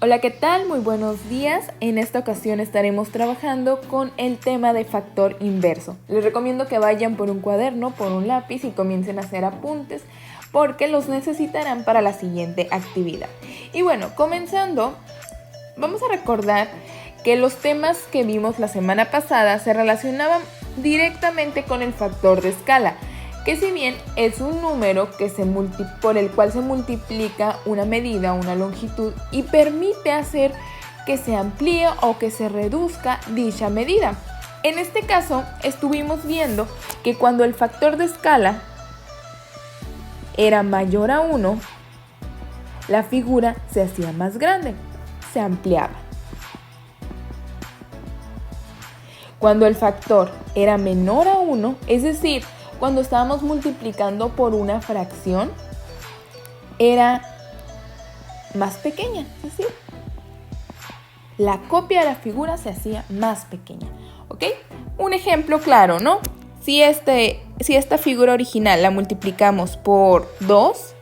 Hola, ¿qué tal? Muy buenos días. En esta ocasión estaremos trabajando con el tema de factor inverso. Les recomiendo que vayan por un cuaderno, por un lápiz y comiencen a hacer apuntes porque los necesitarán para la siguiente actividad. Y bueno, comenzando, vamos a recordar que los temas que vimos la semana pasada se relacionaban directamente con el factor de escala, que si bien es un número por el cual se multiplica una medida, una longitud, y permite hacer que se amplíe o que se reduzca dicha medida. En este caso, estuvimos viendo que cuando el factor de escala era mayor a 1, la figura se hacía más grande, se ampliaba. Cuando el factor era menor a 1, es decir, cuando estábamos multiplicando por una fracción, era más pequeña, es decir, la copia de la figura se hacía más pequeña, ¿ok? Un ejemplo claro, ¿no? Si esta figura original la multiplicamos por 2,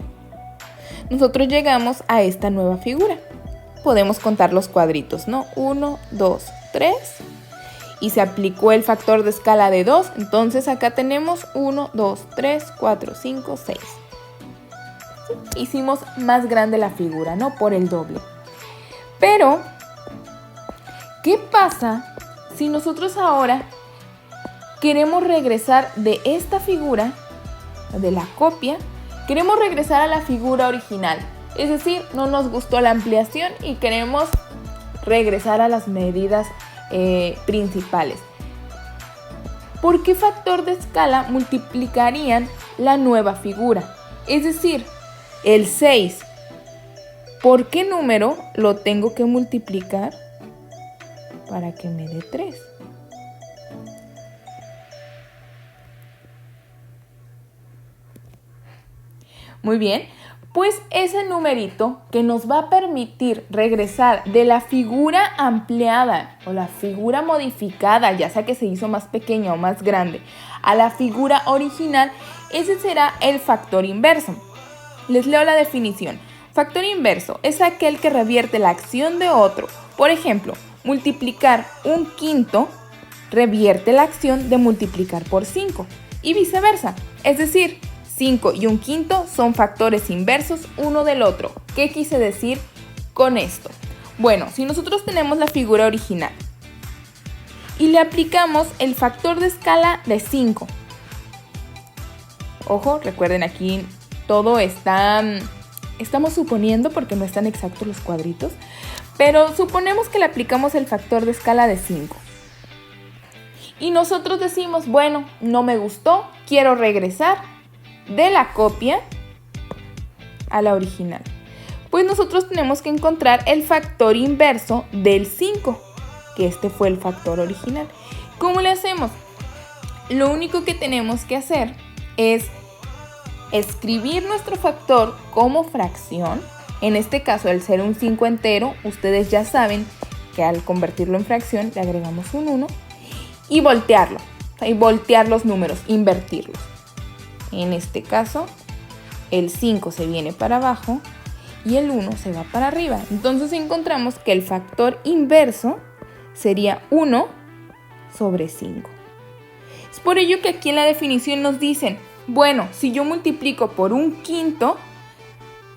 nosotros llegamos a esta nueva figura. Podemos contar los cuadritos, ¿no? 1, 2, 3. Y se aplicó el factor de escala de 2, entonces acá tenemos 1, 2, 3, 4, 5, 6. Hicimos más grande la figura, ¿no? Por el doble. Pero, ¿qué pasa si nosotros ahora queremos regresar de esta figura, de la copia, queremos regresar a la figura original? Es decir, no nos gustó la ampliación y queremos regresar a las medidas principales. ¿Por qué factor de escala multiplicarían la nueva figura? Es decir, el 6. ¿Por qué número lo tengo que multiplicar para que me dé 3? Muy bien. Pues ese numerito que nos va a permitir regresar de la figura ampliada o la figura modificada, ya sea que se hizo más pequeña o más grande, a la figura original, ese será el factor inverso. Les leo la definición. Factor inverso es aquel que revierte la acción de otro. Por ejemplo, multiplicar un quinto revierte la acción de multiplicar por 5 y viceversa. Es decir, 5 y un quinto son factores inversos uno del otro. ¿Qué quise decir con esto? Bueno, si nosotros tenemos la figura original y le aplicamos el factor de escala de 5. Ojo, recuerden aquí todo estamos suponiendo porque no están exactos los cuadritos, pero suponemos que le aplicamos el factor de escala de 5. Y nosotros decimos, bueno, no me gustó, quiero regresar de la copia a la original. Pues nosotros tenemos que encontrar el factor inverso del 5, que este fue el factor original. ¿Cómo le hacemos? Lo único que tenemos que hacer es escribir nuestro factor como fracción. En este caso, al ser un 5 entero, ustedes ya saben que al convertirlo en fracción le agregamos un 1 y voltearlo, y voltear los números, invertirlos. En este caso, el 5 se viene para abajo y el 1 se va para arriba. Entonces encontramos que el factor inverso sería 1 sobre 5. Es por ello que aquí en la definición nos dicen, bueno, si yo multiplico por un quinto,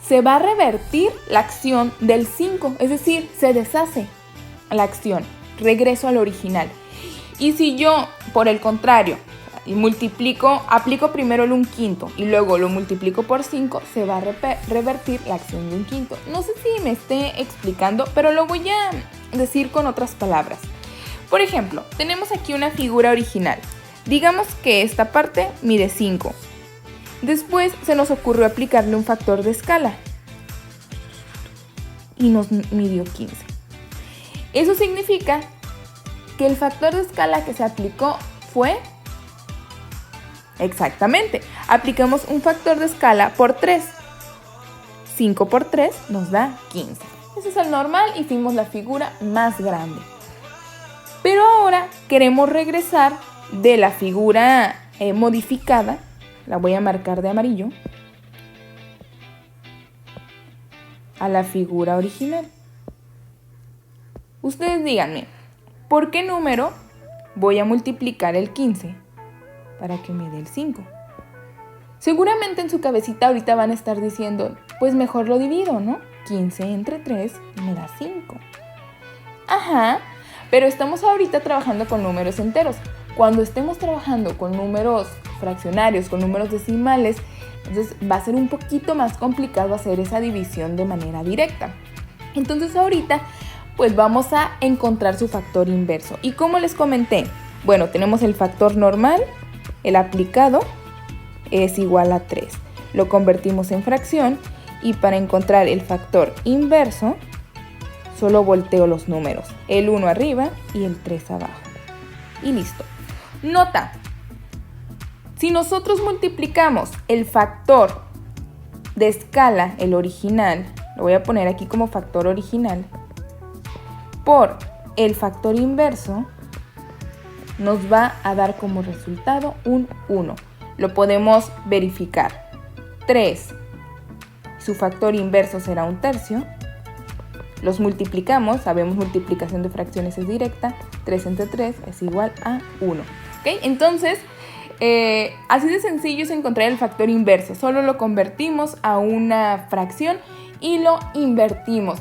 se va a revertir la acción del 5, es decir, se deshace la acción, regreso al original. Y si yo, por el contrario, aplico primero el un quinto y luego lo multiplico por 5, se va a revertir la acción de un quinto. No sé si me esté explicando, pero lo voy a decir con otras palabras. Por ejemplo, tenemos aquí una figura original. Digamos que esta parte mide 5. Después se nos ocurrió aplicarle un factor de escala y nos midió 15. Eso significa que el factor de escala que se aplicó fue... Exactamente, aplicamos un factor de escala por 3. 5 por 3 nos da 15. Ese es el normal, hicimos la figura más grande. Pero ahora queremos regresar de la figura modificada, la voy a marcar de amarillo, a la figura original. Ustedes díganme, ¿por qué número voy a multiplicar el 15 para que me dé el 5? Seguramente en su cabecita ahorita van a estar diciendo, pues mejor lo divido, ¿no? 15 entre 3 me da 5. Ajá, pero estamos ahorita trabajando con números enteros. Cuando estemos trabajando con números fraccionarios, con números decimales, entonces va a ser un poquito más complicado hacer esa división de manera directa. Entonces ahorita pues vamos a encontrar su factor inverso. Y como les comenté, bueno, tenemos el factor normal, el aplicado es igual a 3. Lo convertimos en fracción y para encontrar el factor inverso, solo volteo los números, el 1 arriba y el 3 abajo. Y listo. Nota, si nosotros multiplicamos el factor de escala, el original, lo voy a poner aquí como factor original, por el factor inverso, nos va a dar como resultado un 1. Lo podemos verificar. 3, su factor inverso será 1/3. Los multiplicamos, sabemos multiplicación de fracciones es directa. 3 entre 3 es igual a 1. ¿Okay? Entonces, así de sencillo es encontrar el factor inverso. Solo lo convertimos a una fracción y lo invertimos.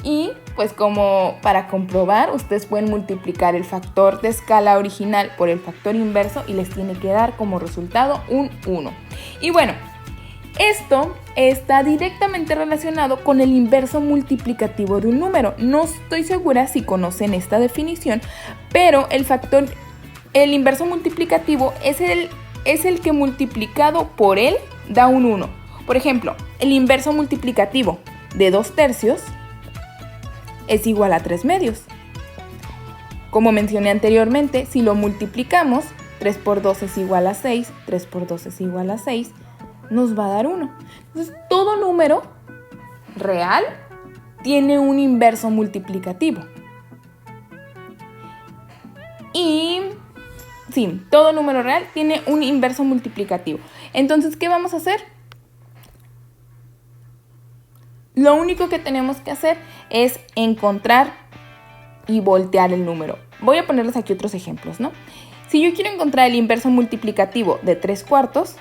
Y pues como para comprobar, ustedes pueden multiplicar el factor de escala original por el factor inverso y les tiene que dar como resultado un 1. Y bueno, esto está directamente relacionado con el inverso multiplicativo de un número. No estoy segura si conocen esta definición, pero el inverso multiplicativo es el que multiplicado por él da un 1. Por ejemplo, el inverso multiplicativo de 2/3 es igual a 3/2. Como mencioné anteriormente, si lo multiplicamos, 3 por 2 es igual a 6, 3 por 2 es igual a 6, nos va a dar 1. Entonces, todo número real tiene un inverso multiplicativo. Y sí, todo número real tiene un inverso multiplicativo. Entonces, ¿qué vamos a hacer? Lo único que tenemos que hacer es encontrar y voltear el número. Voy a ponerles aquí otros ejemplos, ¿no? Si yo quiero encontrar el inverso multiplicativo de 3/4,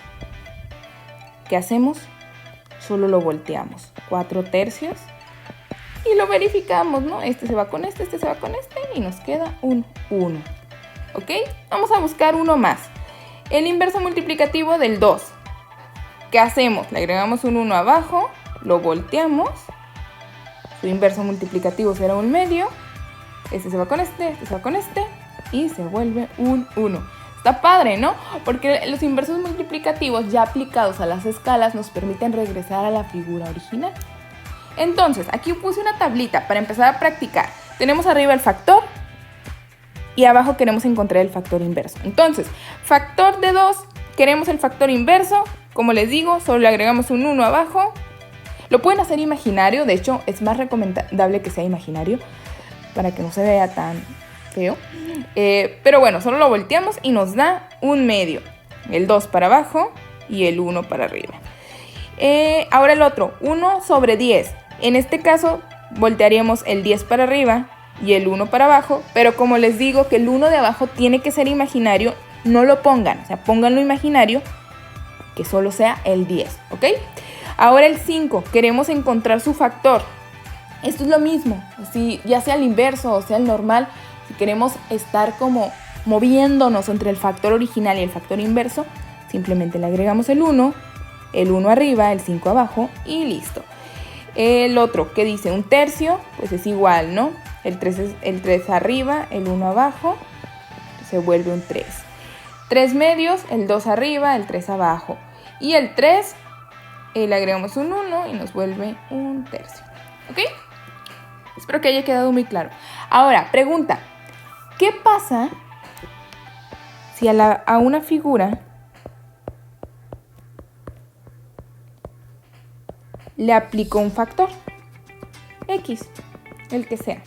¿qué hacemos? Solo lo volteamos. 4/3 y lo verificamos, ¿no? Este se va con este se va con este y nos queda un 1. ¿Ok? Vamos a buscar uno más. El inverso multiplicativo del 2. ¿Qué hacemos? Le agregamos un 1 abajo, lo volteamos. Su inverso multiplicativo será 1/2. Este se va con este se va con este y se vuelve un 1. Está padre, ¿no? Porque los inversos multiplicativos ya aplicados a las escalas nos permiten regresar a la figura original. Entonces, aquí puse una tablita para empezar a practicar. Tenemos arriba el factor y abajo queremos encontrar el factor inverso. Entonces, factor de 2, queremos el factor inverso. Como les digo, solo le agregamos un 1 abajo. Lo pueden hacer imaginario, de hecho es más recomendable que sea imaginario para que no se vea tan feo. Pero bueno, solo lo volteamos y nos da 1/2. El 2 para abajo y el 1 para arriba. Ahora el otro, 1/10. En este caso voltearíamos el 10 para arriba y el 1 para abajo. Pero como les digo que el 1 de abajo tiene que ser imaginario, no lo pongan. O sea, pónganlo imaginario, que solo sea el 10, ¿ok? Ahora el 5, queremos encontrar su factor. Esto es lo mismo, así, ya sea el inverso o sea el normal. Si queremos estar como moviéndonos entre el factor original y el factor inverso, simplemente le agregamos el 1 arriba, el 5 abajo y listo. El otro que dice 1/3, pues es igual, ¿no? El 3 arriba, el 1 abajo, se vuelve un 3. 3/2, el 2 arriba, el 3 abajo. Y el 3, le agregamos un 1 y nos vuelve 1/3. ¿Ok? Espero que haya quedado muy claro. Ahora, pregunta. ¿Qué pasa si a una figura le aplico un factor? X, el que sea.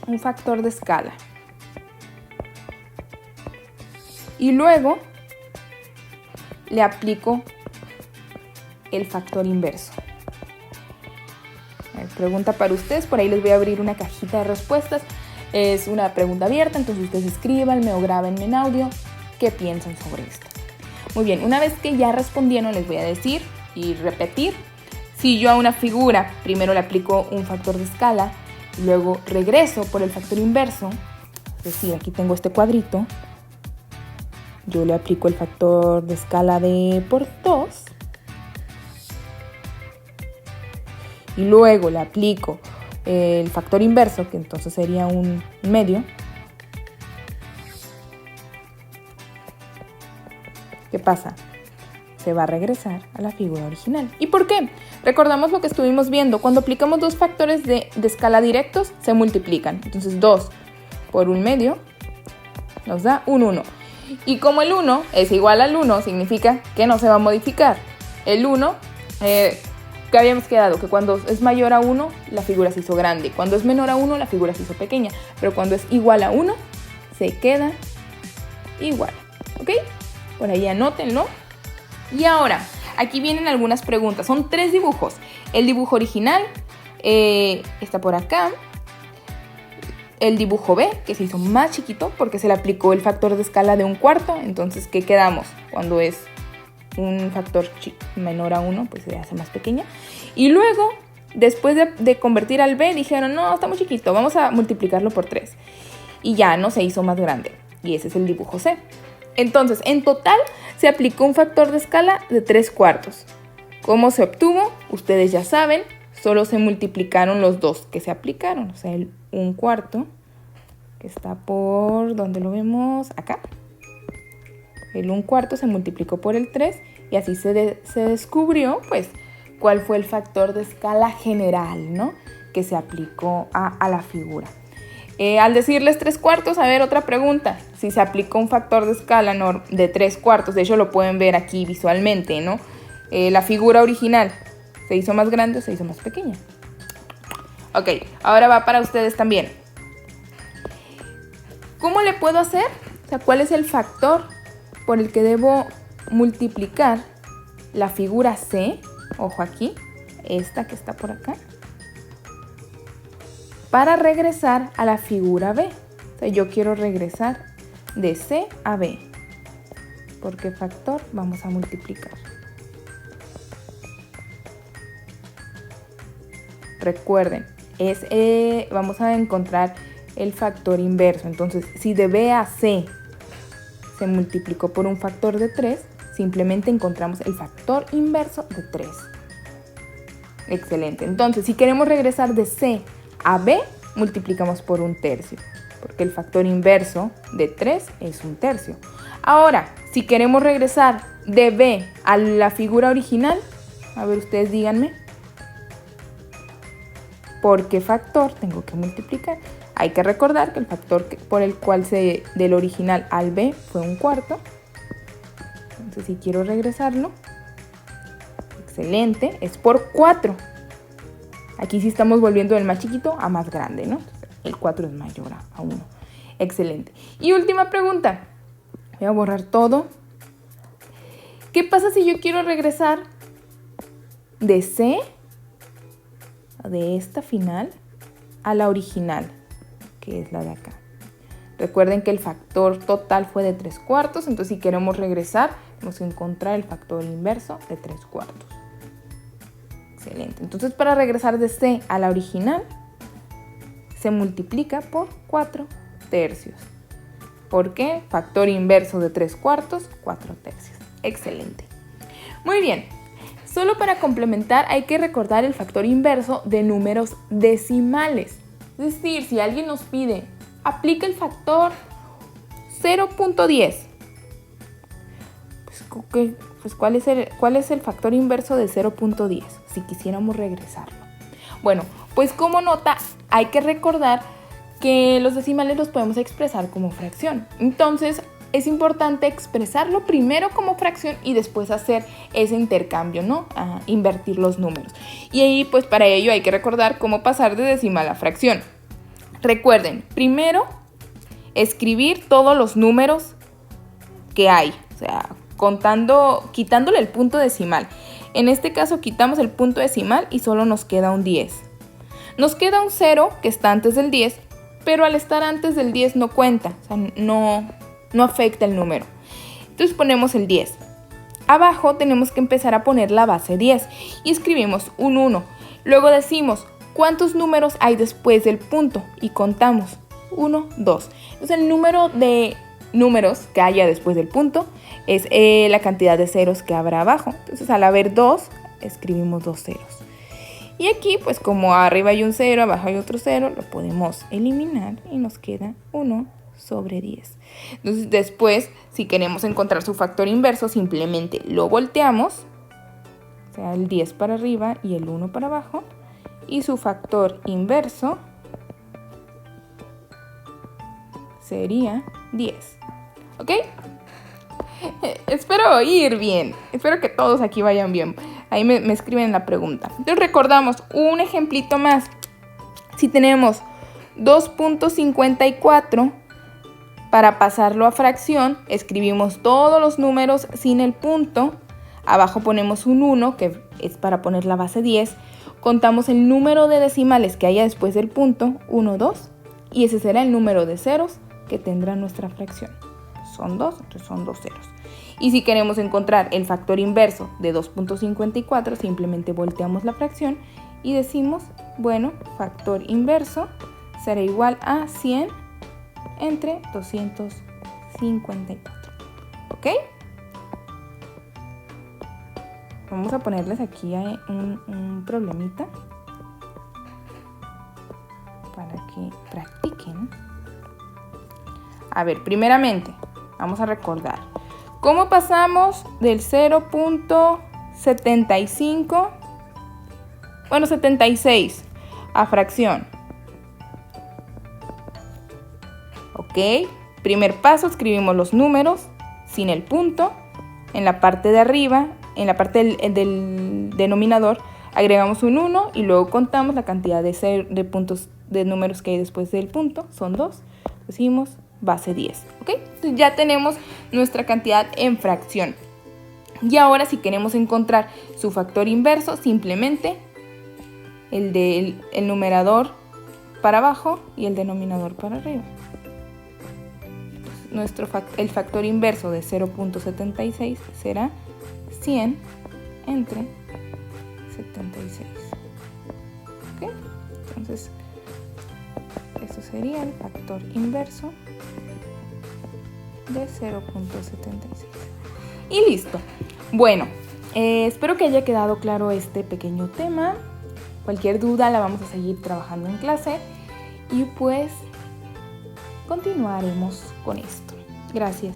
Un factor de escala. Y luego le aplico el factor inverso. pregunta para ustedes. Por ahí les voy a abrir una cajita de respuestas. Es una pregunta abierta, entonces ustedes escríbanme o grábenme en audio qué piensan sobre esto. Muy bien, una vez que ya respondieron, les voy a decir y repetir. Si yo a una figura primero le aplico un factor de escala, luego regreso por el factor inverso, es decir, aquí tengo este cuadrito, yo le aplico el factor de escala de por 2 y luego le aplico el factor inverso, que entonces sería un medio. ¿Qué pasa? Se va a regresar a la figura original. ¿Y por qué? Recordamos lo que estuvimos viendo. Cuando aplicamos dos factores de escala directos, se multiplican. Entonces 2 por un medio nos da un 1. Y como el 1 es igual al 1, significa que no se va a modificar. El 1, que habíamos quedado, que cuando es mayor a 1, la figura se hizo grande. Cuando es menor a 1, la figura se hizo pequeña. Pero cuando es igual a 1, se queda igual. ¿Ok? Por ahí anótenlo. Y ahora, aquí vienen algunas preguntas. Son 3 dibujos. El dibujo original está por acá. El dibujo B, que se hizo más chiquito porque se le aplicó el factor de escala de 1/4. Entonces, ¿qué quedamos? Cuando es un factor menor a 1, pues se hace más pequeña. Y luego, después de convertir al B, dijeron, no, está muy chiquito, vamos a multiplicarlo por 3. Y ya no se hizo más grande. Y ese es el dibujo C. Entonces, en total, se aplicó un factor de escala de 3/4. ¿Cómo se obtuvo? Ustedes ya saben, solo se multiplicaron los dos que se aplicaron. O sea, el 1/4, que está por, ¿dónde lo vemos? Acá. El 1/4 se multiplicó por el 3 y así se descubrió, pues, cuál fue el factor de escala general, ¿no? Que se aplicó a la figura. Al decirles 3/4, a ver, otra pregunta. Si se aplicó un factor de escala de 3/4, de hecho lo pueden ver aquí visualmente, ¿no? La figura original, ¿se hizo más grande o se hizo más pequeña? Ok, ahora va para ustedes también. ¿Cómo le puedo hacer? O sea, ¿cuál es el factor por el que debo multiplicar la figura C? Ojo aquí, esta que está por acá, para regresar a la figura B. O sea, yo quiero regresar de C a B. ¿Por qué factor vamos a multiplicar? Recuerden, vamos a encontrar el factor inverso. Entonces, si de B a C se multiplicó por un factor de 3, simplemente encontramos el factor inverso de 3. Excelente. Entonces, si queremos regresar de C a B, multiplicamos por 1/3, porque el factor inverso de 3 es 1/3. Ahora, si queremos regresar de B a la figura original, a ver, ustedes díganme, ¿por qué factor tengo que multiplicar? Hay que recordar que el factor por el cual del original al B fue 1/4. Entonces, si quiero regresarlo, excelente, es por 4. Aquí sí estamos volviendo del más chiquito a más grande, ¿no? El 4 es mayor a 1. Excelente. Y última pregunta. Voy a borrar todo. ¿Qué pasa si yo quiero regresar de C, de esta final, a la original, que es la de acá? Recuerden que el factor total fue de 3/4, entonces si queremos regresar, tenemos que encontrar el factor inverso de 3/4. Excelente. Entonces, para regresar de C a la original, se multiplica por 4/3. ¿Por qué? Factor inverso de 3/4, 4/3. Excelente. Muy bien. Solo para complementar hay que recordar el factor inverso de números decimales. Es decir, si alguien nos pide, aplica el factor 0.10. Pues, ¿cuál es el factor inverso de 0.10? Si quisiéramos regresarlo. Bueno, pues como nota, hay que recordar que los decimales los podemos expresar como fracción. Entonces, es importante expresarlo primero como fracción y después hacer ese intercambio, ¿no? Invertir los números. Y ahí, pues para ello hay que recordar cómo pasar de decimal a fracción. Recuerden, primero, escribir todos los números que hay. O sea, quitándole el punto decimal. En este caso quitamos el punto decimal y solo nos queda un 10. Nos queda un 0 que está antes del 10, pero al estar antes del 10 no cuenta, o sea, no afecta el número. Entonces ponemos el 10. Abajo tenemos que empezar a poner la base 10 y escribimos un 1. Luego decimos cuántos números hay después del punto y contamos 1, 2. Entonces el número de números que haya después del punto es la cantidad de ceros que habrá abajo. Entonces al haber 2, escribimos 2 ceros. Y aquí, pues como arriba hay un 0, abajo hay otro 0, lo podemos eliminar y nos queda 1 sobre 10. Entonces después, si queremos encontrar su factor inverso, simplemente lo volteamos, o sea, el 10 para arriba y el 1 para abajo, y su factor inverso sería 10. ¿Ok? Espero ir bien. Espero que todos aquí vayan bien. Ahí me escriben la pregunta. Entonces recordamos un ejemplito más. Si tenemos 2.54, para pasarlo a fracción, escribimos todos los números sin el punto. Abajo ponemos un 1, que es para poner la base 10. Contamos el número de decimales que haya después del punto, 1, 2. Y ese será el número de ceros que tendrá nuestra fracción. Son 2, entonces son 2 ceros. Y si queremos encontrar el factor inverso de 2.54, simplemente volteamos la fracción y decimos, bueno, factor inverso será igual a 100 entre 254. ¿Ok? Vamos a ponerles aquí un problemita para que practiquen. A ver, primeramente, vamos a recordar. ¿Cómo pasamos del 0.75, 76 a fracción? Ok, primer paso, escribimos los números sin el punto. En la parte de arriba, en la parte del denominador, agregamos un 1 y luego contamos la cantidad de puntos de números que hay después del punto. Son 2. Decimos base 10. ¿Ok? Entonces ya tenemos nuestra cantidad en fracción. Y ahora si queremos encontrar su factor inverso, simplemente el numerador para abajo y el denominador para arriba. El factor inverso de 0.76 será 100 entre 76. ¿Ok? Entonces, eso sería el factor inverso de 0.76. Y listo. Bueno, espero que haya quedado claro este pequeño tema. Cualquier duda la vamos a seguir trabajando en clase y pues continuaremos con esto. Gracias.